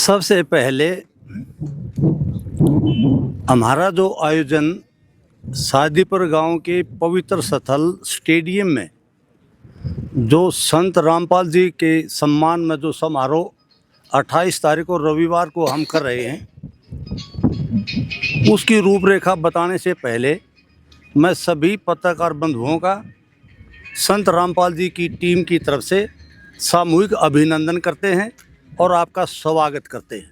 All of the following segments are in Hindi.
सबसे पहले हमारा जो आयोजन शादीपुर गांव के पवित्र स्थल स्टेडियम में जो संत रामपाल जी के सम्मान में जो समारोह 28 तारीख को रविवार को हम कर रहे हैं, उसकी रूपरेखा बताने से पहले मैं सभी पत्रकार बंधुओं का संत रामपाल जी की टीम की तरफ से सामूहिक अभिनंदन करते हैं और आपका स्वागत करते हैं।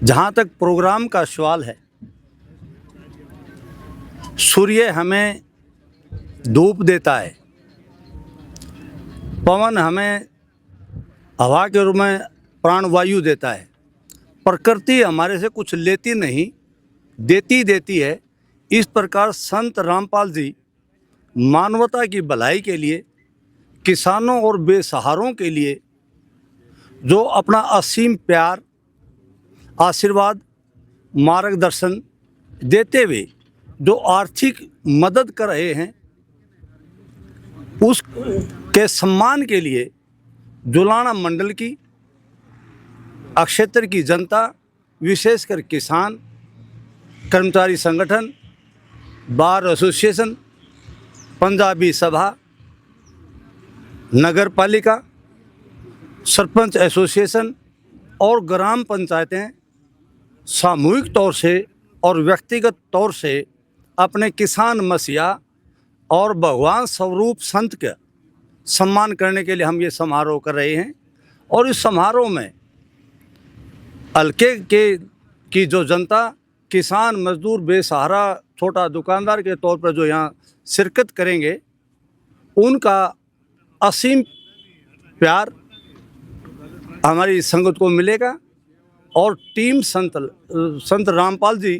जहाँ तक प्रोग्राम का सवाल है, सूर्य हमें धूप देता है, पवन हमें हवा के रूप में प्राणवायु देता है, प्रकृति हमारे से कुछ लेती नहीं देती है। इस प्रकार संत रामपाल जी मानवता की भलाई के लिए, किसानों और बेसहारों के लिए जो अपना असीम प्यार, आशीर्वाद, मार्गदर्शन देते हुए जो आर्थिक मदद कर रहे हैं, उसके सम्मान के लिए जुलाना मंडल की, क्षेत्र की जनता, विशेषकर किसान, कर्मचारी संगठन, बार एसोसिएशन, पंजाबी सभा, नगर पालिका, सरपंच एसोसिएशन और ग्राम पंचायतें सामूहिक तौर से और व्यक्तिगत तौर से अपने किसान मसीहा और भगवान स्वरूप संत का सम्मान करने के लिए हम ये समारोह कर रहे हैं। और इस समारोह में हल्के की जो जनता, किसान, मजदूर, बेसहारा, छोटा दुकानदार के तौर पर जो यहाँ शिरकत करेंगे, उनका असीम प्यार हमारी संगत को मिलेगा। और टीम संत रामपाल जी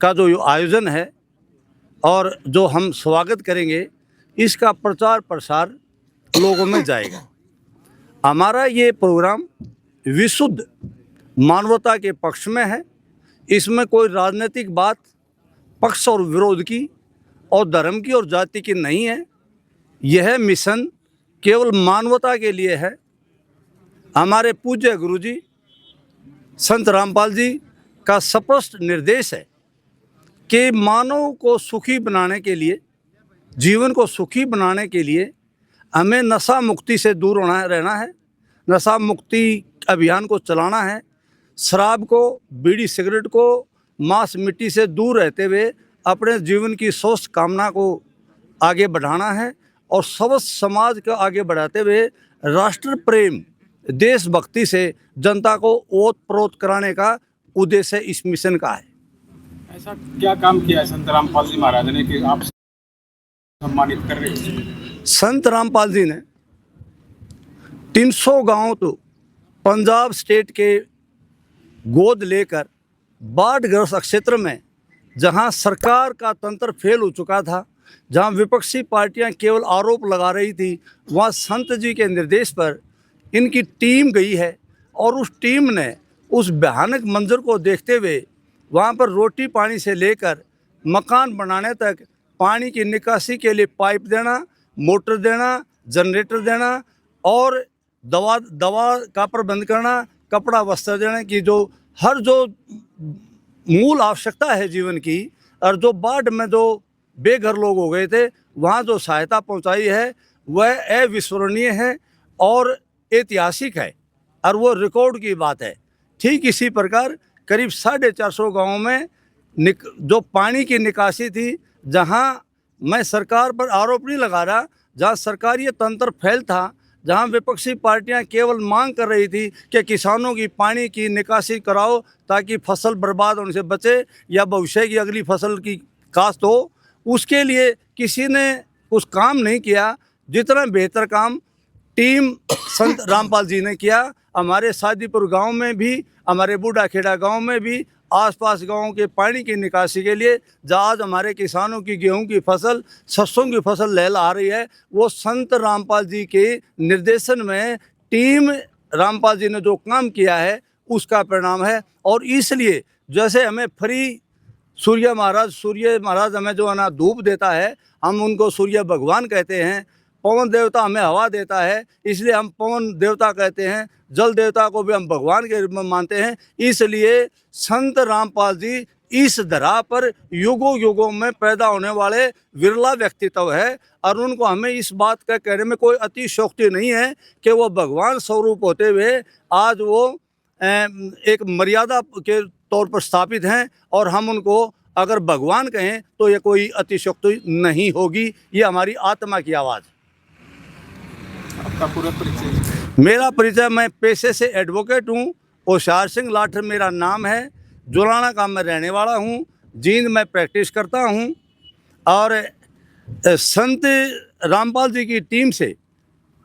का जो आयोजन है और जो हम स्वागत करेंगे, इसका प्रचार प्रसार लोगों में जाएगा। हमारा ये प्रोग्राम विशुद्ध मानवता के पक्ष में है। इसमें कोई राजनीतिक बात, पक्ष और विरोध की और धर्म की और जाति की नहीं है। यह मिशन केवल मानवता के लिए है। हमारे पूज्य गुरुजी संत रामपाल जी का स्पष्ट निर्देश है कि मानव को सुखी बनाने के लिए, जीवन को सुखी बनाने के लिए हमें नशा मुक्ति से दूर रहना है, नशा मुक्ति अभियान को चलाना है, शराब को, बीड़ी सिगरेट को, मांस मिट्टी से दूर रहते हुए अपने जीवन की स्वस्थ कामना को आगे बढ़ाना है और स्वस्थ समाज को आगे बढ़ाते हुए राष्ट्र प्रेम, देशभक्ति से जनता को ओत प्रोत कराने का उद्देश्य इस मिशन का है। ऐसा क्या काम किया है संत रामपाल जी महाराज ने कि आप सम्मानित कर रहे हैं? संत रामपाल जी ने 300 गांव तो पंजाब स्टेट के गोद लेकर बाढ़ग्रस्त क्षेत्र में, जहां सरकार का तंत्र फेल हो चुका था, जहां विपक्षी पार्टियां केवल आरोप लगा रही थी, वहां संत जी के निर्देश पर इनकी टीम गई है और उस टीम ने उस भयानक मंजर को देखते हुए वहाँ पर रोटी पानी से लेकर मकान बनाने तक, पानी की निकासी के लिए पाइप देना, मोटर देना, जनरेटर देना और दवा का प्रबंध करना, कपड़ा वस्त्र देने की जो हर जो मूल आवश्यकता है जीवन की, और जो बाढ़ में जो बेघर लोग हो गए थे, वहाँ जो सहायता पहुँचाई है वह अविस्मरणीय है और ऐतिहासिक है और वो रिकॉर्ड की बात है। ठीक इसी प्रकार करीब 450 गाँव में जो पानी की निकासी थी, जहां मैं सरकार पर आरोप नहीं लगा रहा, जहां सरकारी तंत्र फेल था, जहां विपक्षी पार्टियां केवल मांग कर रही थी कि किसानों की पानी की निकासी कराओ ताकि फसल बर्बाद होने से बचे या भविष्य की अगली फसल की काश्त हो, उसके लिए किसी ने कुछ काम नहीं किया जितना बेहतर काम टीम संत रामपाल जी ने किया। हमारे शादीपुर गांव में भी, हमारे बूढ़ा खेड़ा गांव में भी, आसपास गांवों के पानी की निकासी के लिए जहाँ हमारे किसानों की गेहूं की फसल, सरसों की फसल लहला रही है, वो संत रामपाल जी के निर्देशन में टीम रामपाल जी ने जो काम किया है उसका परिणाम है। और इसलिए जैसे हमें फ्री सूर्य महाराज हमें जो है ना धूप देता है, हम उनको सूर्य भगवान कहते हैं, पवन देवता हमें हवा देता है, इसलिए हम पवन देवता कहते हैं। जल देवता को भी हम भगवान के रूप में मानते हैं। इसलिए संत रामपाल जी इस धरा पर युगों युगों में पैदा होने वाले विरला व्यक्तित्व है, और उनको हमें इस बात का कहने में कोई अतिशयोक्ति नहीं है कि वो भगवान स्वरूप होते हुए आज वो एक मर्यादा के तौर पर स्थापित हैं, और हम उनको अगर भगवान कहें तो ये कोई अतिशयोक्ति नहीं होगी। ये हमारी आत्मा की आवाज़। आपका पूरा परिचय? मेरा परिचय, मैं पेशे से एडवोकेट हूँ। होशियार सिंह लाठर मेरा नाम है। जुलाना का मैं रहने वाला हूँ। जींद में प्रैक्टिस करता हूँ। और संत रामपाल जी की टीम से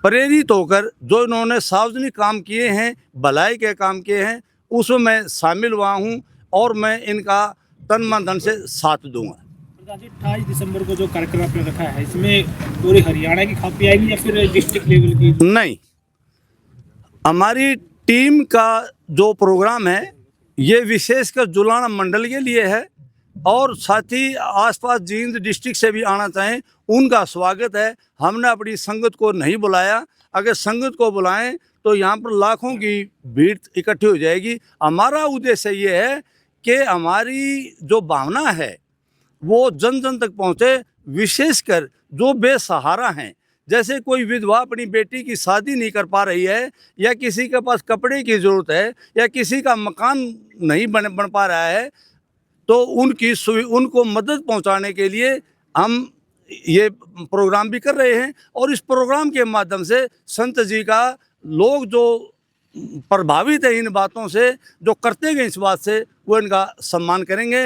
प्रेरित होकर जो इन्होंने सार्वजनिक काम किए हैं, भलाई के काम किए हैं, उसमें मैं शामिल हुआ हूँ, और मैं इनका तन मन धन से साथ दूंगा। प्रधान जी, 28 दिसंबर को जो कार्यक्रम आपने रखा है, इसमें पूरी हरियाणा की खापी आएगी या फिर डिस्ट्रिक्ट लेवल की? नहीं, हमारी टीम का जो प्रोग्राम है ये विशेषकर जुलाना मंडल के लिए है, और साथ ही आसपास जींद डिस्ट्रिक्ट से भी आना चाहें उनका स्वागत है। हमने अपनी संगत को नहीं बुलाया। अगर संगत को बुलाएं तो यहाँ पर लाखों की भीड़ इकट्ठी हो जाएगी। हमारा उद्देश्य ये है कि हमारी जो भावना है वो जन जन तक पहुँचे, विशेषकर जो बेसहारा हैं। जैसे कोई विधवा अपनी बेटी की शादी नहीं कर पा रही है, या किसी के पास कपड़े की ज़रूरत है, या किसी का मकान नहीं बन पा रहा है, तो उनको मदद पहुंचाने के लिए हम ये प्रोग्राम भी कर रहे हैं। और इस प्रोग्राम के माध्यम से संत जी का लोग जो प्रभावित है इन बातों से, जो करते गए इस बात से, वो इनका सम्मान करेंगे।